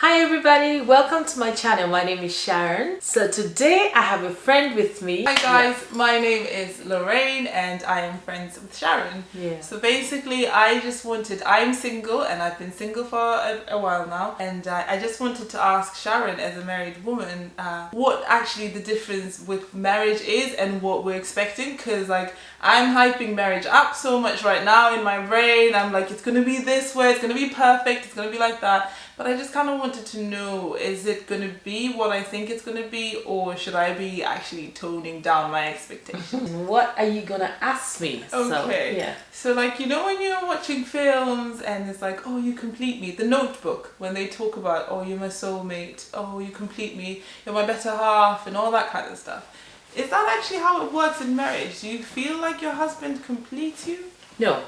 Hi everybody, welcome to my channel. My name is Sharon. So today I have a friend with me. Hi guys, my name is Lorraine and I am friends with Sharon. Yeah. So basically I'm single and I've been single for a while now, and I just wanted to ask Sharon, as a married woman, what actually the difference with marriage is and what we're expecting, because like I'm hyping marriage up so much right now in my brain. I'm like, it's gonna be this way, it's gonna be perfect, it's gonna be like that. But I just kind of wanted to know, is it going to be what I think it's going to be, or should I be actually toning down my expectations? What are you going to ask me? Okay. So like, you know when you're watching films and it's like, oh, you complete me. The Notebook, when they talk about, oh, you're my soulmate, oh, you complete me, you're my better half, and all that kind of stuff. Is that actually how it works in marriage? Do you feel like your husband completes you? No,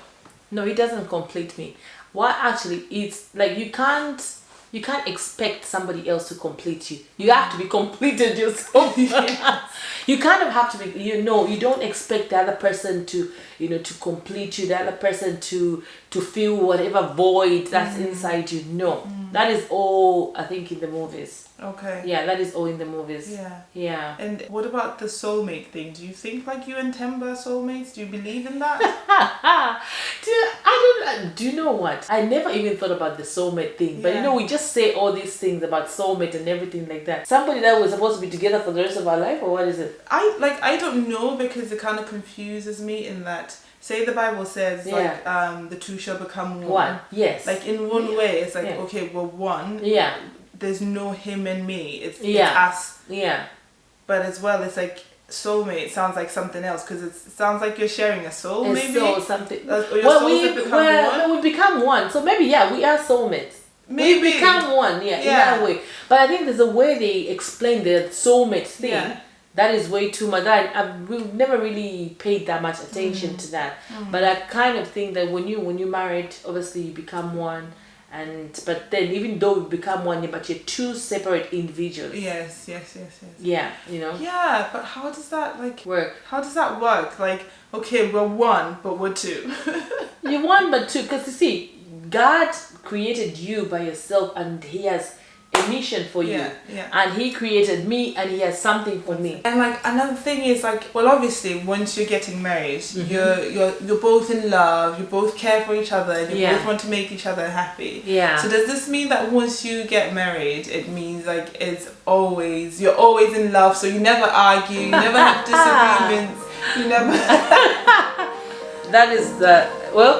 he doesn't complete me. What actually, it's like you can't expect somebody else to complete you. You have to be completed yourself. You kind of have to be, you don't expect the other person to, to complete you, the other person to fill whatever void that's inside you. No, that is all, I think, in the movies. Okay. Yeah, that is all in the movies. Yeah. And what about the soulmate thing? Do you think like you and Themba are soulmates? Do you believe in that? Do you know what? I never even thought about the soulmate thing. But we just say all these things about soulmate and everything like that. Somebody that was supposed to be together for the rest of our life, or what is it? I don't know, because it kind of confuses me in that, say the Bible says like the two shall become one. Yes. Like in one way it's like, okay, we're one. Yeah. There's no him and me. It's us. Yeah. But as well, it's like soulmate sounds like something else, because it sounds like you're sharing a soul, maybe. Soul, something. We become one. So maybe we are soulmates. Maybe we become one. In that way. But I think there's a way they explain the soulmate thing. Yeah. That is way too much. We've never really paid that much attention to that. But I kind of think that when you married, obviously you become one. But then even though we become one, but you're two separate individuals. Yes. Yeah, Yeah, but how does that work? How does that work? Like, okay, we're one, but we're two. You're one, but two, because you see, God created you by yourself, and He has a mission for you. And He created me, and He has something for me. And like another thing is like, well, obviously once you're getting married, you're both in love, you both care for each other, and you both want to make each other happy. So does this mean that once you get married, it means like you're always in love, so you never argue, you never have disagreements, you never That is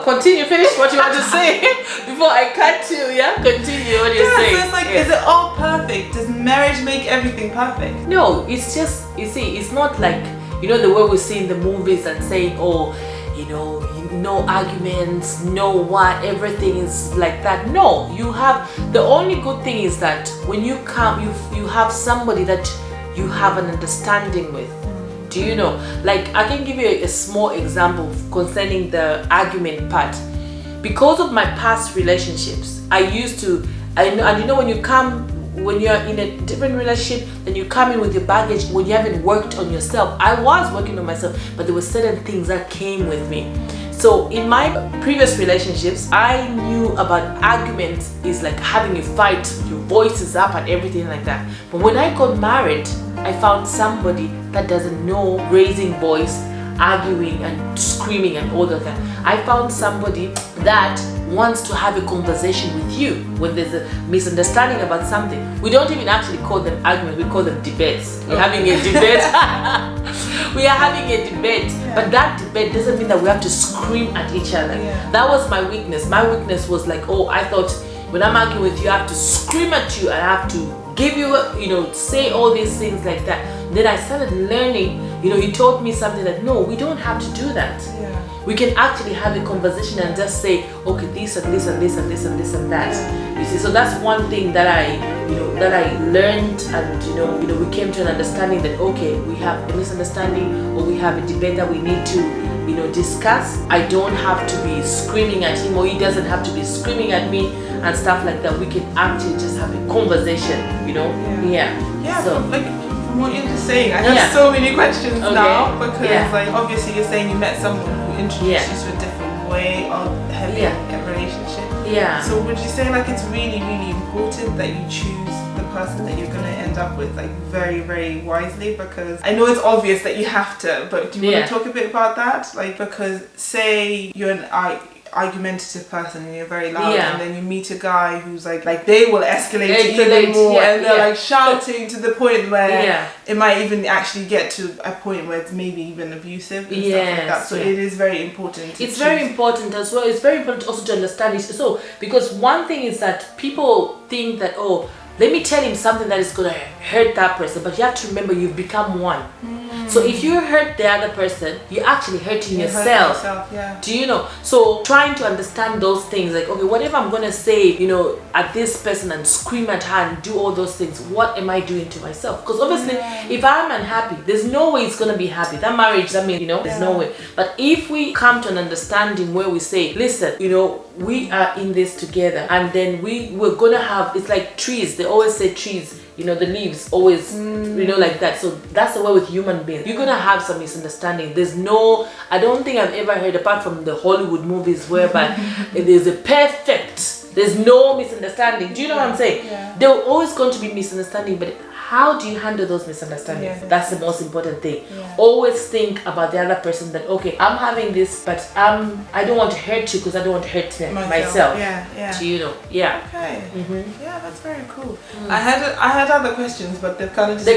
continue, finish what you want to say before I cut you. Continue what you're saying. So it's like, is it all perfect? Does marriage make everything perfect? No, it's just, you see, it's not like, the way we see in the movies and saying, oh, no arguments, everything is like that. No, the only good thing is that when you come, you have somebody that you have an understanding with. Do you know? Like, I can give you a small example concerning the argument part. Because of my past relationships, when you're in a different relationship, then you come in with your baggage when you haven't worked on yourself. I was working on myself, but there were certain things that came with me. So in my previous relationships, I knew about arguments is like having a fight, your voice is up and everything like that. But when I got married, I found somebody that doesn't know raising voice, arguing and screaming and all of that. I found somebody that wants to have a conversation with you when there's a misunderstanding about something. We don't even actually call them arguments, we call them debates. We're having a debate. We are having a debate, but that debate doesn't mean that we have to scream at each other. That was my weakness. My weakness was like, I thought when I'm arguing with you, I have to scream at you, I have to give you, say all these things like that. Then I started learning, he taught me something that, no, we don't have to do that. We can actually have a conversation and just say, okay, this and this and this and this and this and that. You see, so that's one thing that I learned, and we came to an understanding that, okay, we have a misunderstanding or we have a debate that we need to discuss. I don't have to be screaming at him, or he doesn't have to be screaming at me and stuff like that. We can actually just have a conversation, So like, from what you're just saying, I have so many questions now, because like, obviously you're saying you met someone who introduced you to a different way of having a relationship. Yeah. So would you say like it's really, really important that you choose the person that you're going to end up with like very, very wisely? Because I know it's obvious that you have to, but do you want to talk a bit about that? Like, because say you're an argumentative person and you're very loud, and then you meet a guy who's like they will escalate even more, and they're like shouting to the point where it might even actually get to a point where it's maybe even abusive and stuff like that. So it is very important. It's very important as well. It's very important also to understand it. So because one thing is that people think that, oh, let me tell him something that is going to hurt that person, but you have to remember you've become one. So if you hurt the other person, you're actually hurting yourself. Do you know? So trying to understand those things, like, okay, whatever I'm going to say, you know, at this person and scream at her and do all those things, what am I doing to myself? Because obviously, if I'm unhappy, there's no way it's going to be happy. That marriage, I mean, you know, there's no way. But if we come to an understanding where we say, listen, you know, we are in this together, and then we're going to have, it's like trees. They always say trees, you know, the leaves always, you know, like that. So that's the way with human beings. You're gonna have some misunderstanding. I don't think I've ever heard, apart from the Hollywood movies, whereby there's no misunderstanding. Do you know what I'm saying? There are always going to be misunderstanding, but how do you handle those misunderstandings? That's the most important thing. Always think about the other person, that, okay, I'm having this, but I don't want to hurt you because I don't want to hurt myself. Do you know? Okay. Yeah, that's very cool. I had other questions, but they've kind of just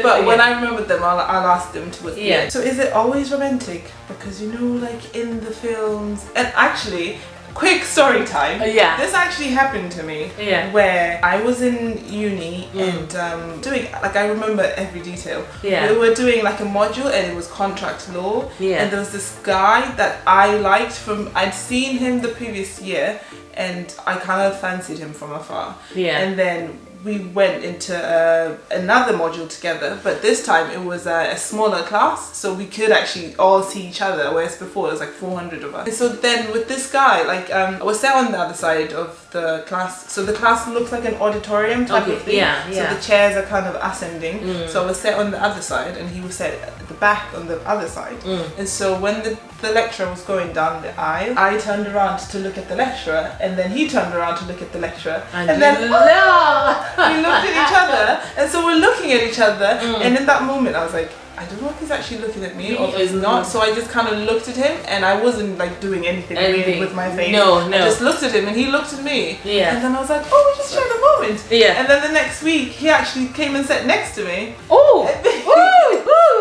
but when I remember them, I'll ask them towards the end. So is it always romantic? Because, you know, like in the films, and actually, quick story time. This actually happened to me. Where I was in uni and doing, like, I remember every detail. We were doing like a module and it was contract law. And there was this guy that I liked I'd seen him the previous year and I kind of fancied him from afar. And then we went into another module together, but this time it was a smaller class, so we could actually all see each other, whereas before it was like 400 of us. And so then with this guy, like, I was sat on the other side of the class, so the class looks like an auditorium type of thing. So the chairs are kind of ascending, so I was sat on the other side and he was sat at the back on the other side. And so when the lecturer was going down the aisle, I turned around to look at the lecturer, and then he turned around to look at the lecturer, and then we looked at each other, and so we're looking at each other, and in that moment I was like, I don't know if he's actually looking at me or if he's not. So I just kind of looked at him, and I wasn't like doing anything weird with my face. I just looked at him and he looked at me. And then I was like, oh, we just shared a moment. And then the next week he actually came and sat next to me.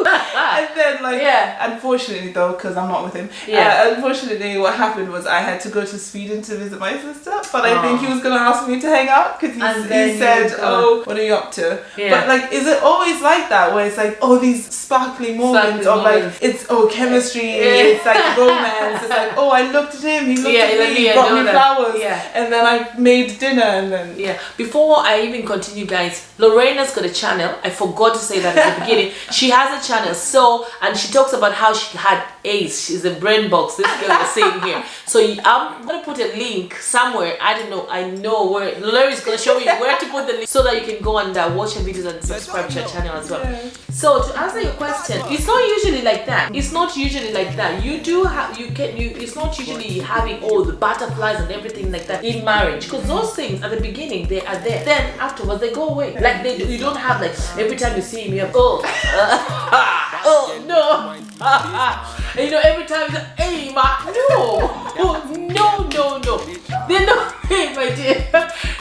And then like, unfortunately though, because I'm not with him, unfortunately what happened was I had to go to Sweden to visit my sister, but I think he was going to ask me to hang out because he said, oh, what are you up to? But like, is it always like that where it's like, oh, these sparkling moments of like, it's chemistry, it's like romance, it's like, oh, I looked at him, he looked at me, he brought me flowers, and then I made dinner, and then before I even continue, guys, Lorena's got a channel. I forgot to say that at the beginning. She has a channel, and she talks about how she had AIDS. She's a brain box, this girl is saying here. So I'm gonna put a link somewhere. I don't know, I know where Lorena is gonna show you where to put the link so that you can go and watch her videos and subscribe to her channel as well. So to answer your question, it's not usually like that. It's not usually like that. You do have, it's not usually having all the butterflies and everything like that in marriage, because those things at the beginning they are there. Then afterwards they go away. Like you don't have like every time you see him you have oh no. And you know, every time you say, hey ma, no. They're not, hey my dear.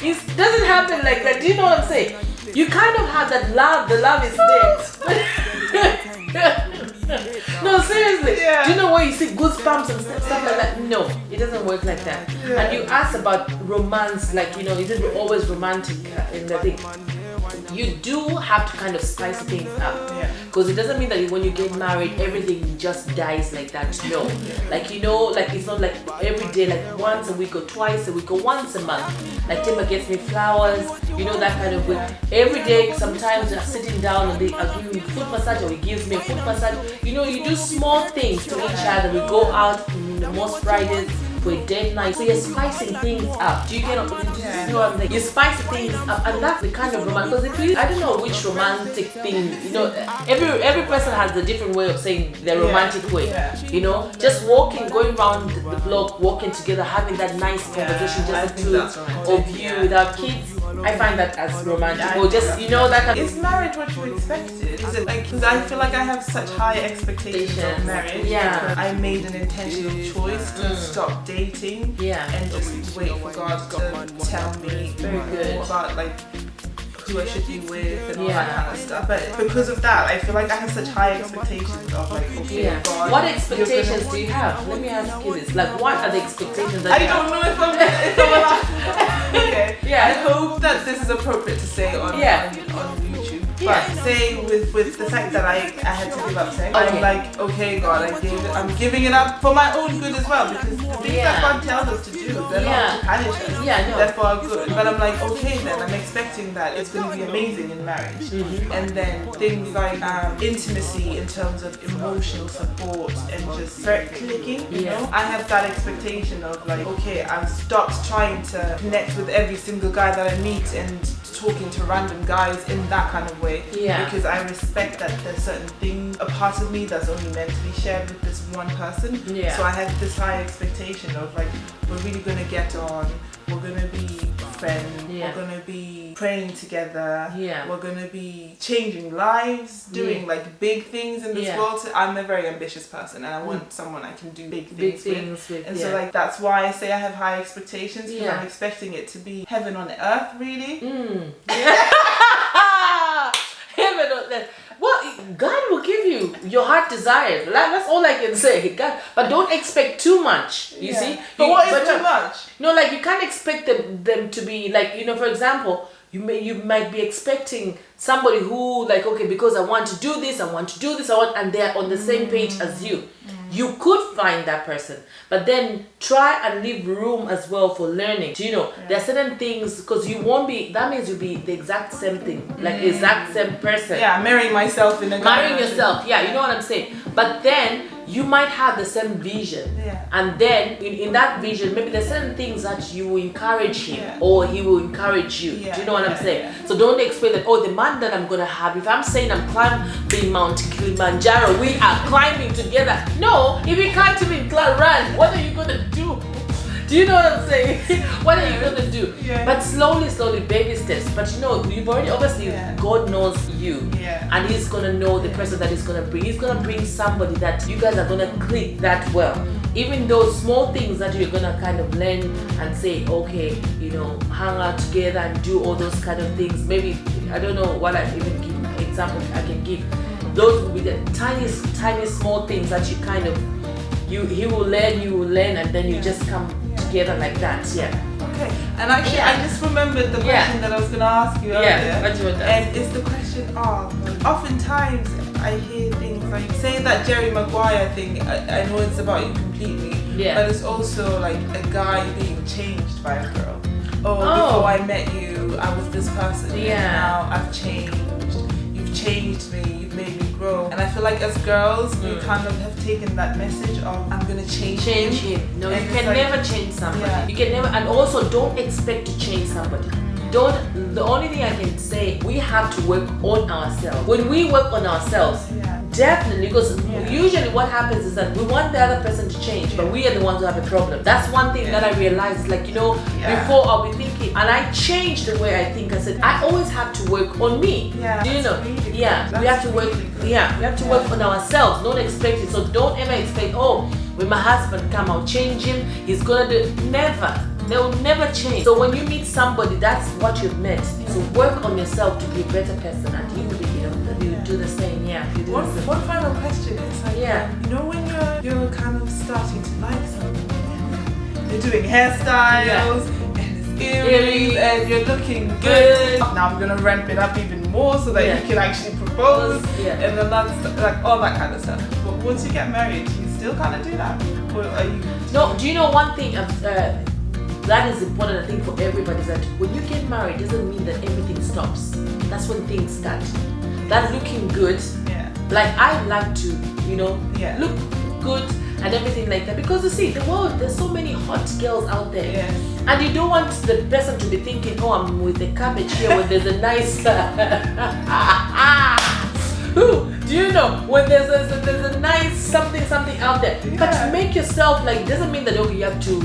It doesn't happen like that. Do you know what I'm saying? You kind of have that love, the love is there. No, seriously. Do you know where you see goosebumps and stuff like that? No, it doesn't work like that. And you asked about romance, like, you know, is it always romantic in the thing? You do have to kind of spice things up, because it doesn't mean that when you get married everything just dies like that. No, like, you know, like it's not like every day, like once a week or twice a week or once a month. Like Themba gets me flowers, you know, that kind of way. Every day, sometimes they're sitting down and they are giving me foot massage, or he gives me a foot massage. You know, you do small things to each other. We go out most Fridays for a date night. So you're spicing things up. Do you get what I'm saying? You spice things up, and that's the kind of romance. Because if you, I don't know which romantic thing, you know, every person has a different way of saying their romantic way. You know, just walking, going around the block, walking together, having that nice conversation, just the two of you without kids. I find that as romantic, or just, you know, that. Is marriage what you expected? Is it like, because I feel like I have such high expectations of marriage. I made an intentional choice to stop dating and just wait for God to tell me more about like who I should be with and all that kind of stuff. But because of that, I feel like I have such high expectations of like, okay, God. What expectations do you have? Let me ask you this. Like, what are the expectations that you have? I don't know if I'm allowed. Okay. I hope that this is appropriate to say on YouTube. But say with the fact that I had to give up sex, I'm like, okay, God, I'm giving it up for my own good as well, because the things that God tells us to do, they're not to punish us. They're for our good. But I'm like, okay, then I'm expecting that it's going to be amazing in marriage. And then things like intimacy in terms of emotional support and just start clicking, you know? I have that expectation of like, okay, I've stopped trying to connect with every single guy that I meet and talking to random guys in that kind of way, because I respect that there's certain things, a part of me that's only meant to be shared with this one person. So I have this high expectation of like, we're really going to get on, we're going to be friends, we're going to be praying together, we're going to be changing lives, doing like big things in this world. I'm a very ambitious person and I want someone I can do big things with. And so like, that's why I say I have high expectations, because I'm expecting it to be heaven on earth, really. Heaven on earth. Well, God will give you your heart desire. That's all I can say. God, but don't expect too much. You see? But what is too much? No, like you can't expect them to be like, you know, for example, you might be expecting somebody who like, okay, because I want to do this, and they're on the same page as you. You could find that person, but then try and leave room as well for learning. Do you know, there are certain things, because you won't be, that means you'll be the exact same thing, like exact same person. Marrying myself in a marrying yourself, you know what I'm saying? But then you might have the same vision, and then in that vision, maybe there's certain things that you will encourage him, or he will encourage you. Do you know what I'm saying? So don't expect that, oh, the man that I'm gonna have, if I'm saying I'm climbing Mount Kilimanjaro, we are climbing together. No, if you can't even run, what are you gonna do? Do you know what I'm saying? What are you gonna do? But slowly, baby steps. But you know, you've already, obviously, God knows you, and He's gonna know the person that He's gonna bring. He's gonna bring somebody that you guys are gonna click that well. Even those small things that you're gonna kind of learn and say, okay, you know, hang out together and do all those kind of things. Maybe, I don't know what I even give example I can give. Those will be the tiny small things that you kind of, he will learn, you will learn, and then you just come together like that. Okay. And actually, I just remembered the question that I was going to ask you earlier. And it's the question of, oftentimes I hear things like, say that Jerry Maguire thing, I know it's about you completely, but it's also like a guy being changed by a girl. Before I met you, I was this person, and now I've changed. You've changed me, you've made me grow. And I feel like as girls, we kind of have taken that message of, I'm going to change him. No, and you can never change somebody. You can never, and also don't expect to change somebody. The only thing I can say, we have to work on ourselves. When we work on ourselves, definitely, because usually what happens is that we want the other person to change, but we are the ones who have a problem. That's one thing that I realized, like, you know, before I'll be thinking, and I changed the way I think. I said, I always have to work on me. Do you know? We have to work, we have to work on ourselves. Don't expect it. So don't ever expect, oh, when my husband come, I'll change him, he's gonna do, never. They will never change. So when you meet somebody, that's what you've met. So work on yourself to be a better person, and he will be, you know, you do the same. One final question is like, you know, when you're kind of starting to like someone, you're doing hairstyles and earrings and you're looking good. Now I'm gonna ramp it up even more so that you can actually propose and then that's like all that kind of stuff. But once you get married, you still kind of do that, or are you? No. Do you know one thing? That is important, I think, for everybody, is that when you get married, doesn't mean that everything stops. That's when things start. That looking good, like I like to, you know, look good and everything like that. Because you see, the world, there's so many hot girls out there. Yes. And you don't want the person to be thinking, oh, I'm with the cabbage here when there's a nice... do you know when there's a nice something out there? Yeah. But make yourself like, doesn't mean that okay you have to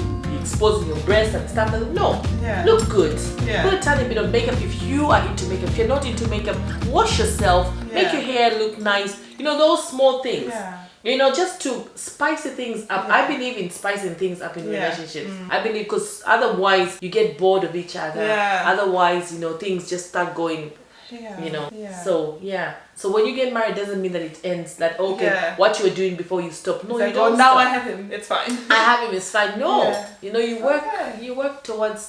expose your breasts and stuff. No, Yeah. look good. Yeah. Put a tiny bit of makeup if you are into makeup. If you're not into makeup, wash yourself. Make Yeah. your hair look nice. You know, those small things. Yeah. You know, just to spice things up. Yeah. I believe in spicing things up in Yeah. relationships. I believe because otherwise you get bored of each other. Yeah. Otherwise, you know, things just start going. Yeah. You know, Yeah. so yeah. So when you get married, doesn't mean that it ends. That okay, Yeah. what you were doing before you stop. No, It's you like, don't. oh, now stop. I have him. It's fine. I have him. It's fine. No, Yeah. you know, you Okay. work towards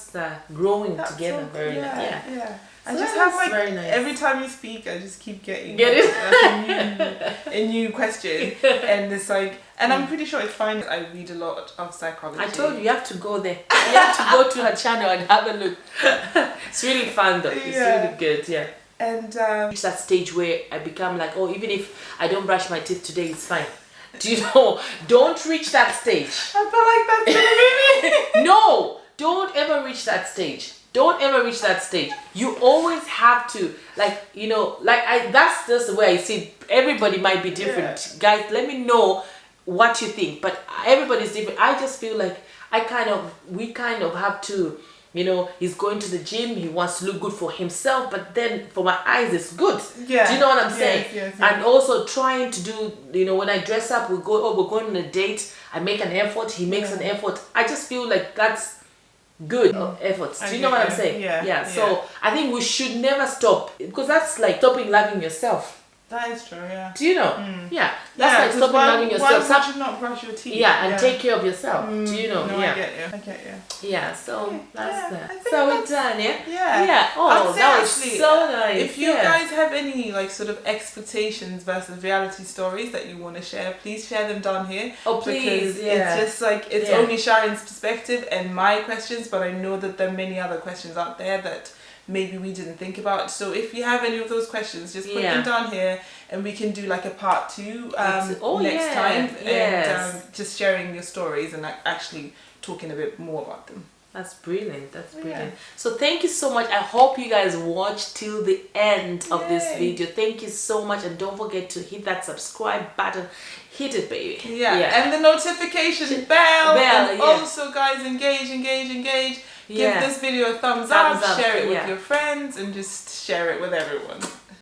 growing That's together. so- Very yeah, nice. Yeah. yeah. I So just that's have like very nice. every time you speak, I just keep getting Get it? like, a new question, and it's like, and I'm pretty sure it's fine. I read a lot of psychology. I told you have to go there. You have to go to her channel and have a look. It's really fun though. It's Yeah. really good. Yeah. And Reach that stage where I become like, oh, even if I don't brush my teeth today, it's fine. Do you know? Don't reach that stage. I feel like that's gonna be me. No, don't ever reach that stage. Don't ever reach that stage. You always have to, like, you know, like that's just the way I see it. Everybody might be different. Yeah. Guys, let me know what you think. But everybody's different. I just feel like we kind of have to, you know, he's going to the gym, he wants to look good for himself, but then for my eyes it's good. Yeah. Do you know what I'm Yes, saying? yes, yes. And also trying to do, you know, when I dress up, we're going on a date, I make an effort, he makes an effort. I just feel like that's good efforts. Do you know what I'm saying? Yeah. So I think we should never stop, because that's like stopping loving yourself. That is true, yeah. Do you know? Yeah. That's like 'cause stopping loving yourself. Why would you not brush your teeth? Yeah, and take care of yourself. Do you know? No, Yeah. I get you. Yeah, so that's yeah, I that. think So we're that's- done, yeah? Yeah. Yeah. Oh, I'd say that was actually, so nice. If you guys have any like sort of expectations versus reality stories that you want to share, please share them down here. Oh, please, Because yeah. it's just like, it's Yeah. only Sharon's perspective and my questions, but I know that there are many other questions out there that maybe we didn't think about. So if you have any of those questions, just put them down here and we can do like a part 2 next time. Yes. And just sharing your stories and actually talking a bit more about them. That's brilliant. That's brilliant. So thank you so much. I hope you guys watch till the end of this Yay. video. Thank you so much, and don't forget to hit that subscribe button. Hit it, baby. Yeah. And the notification bell. And also, guys, engage. Give this video a thumbs up, share it with your friends, and just share it with everyone.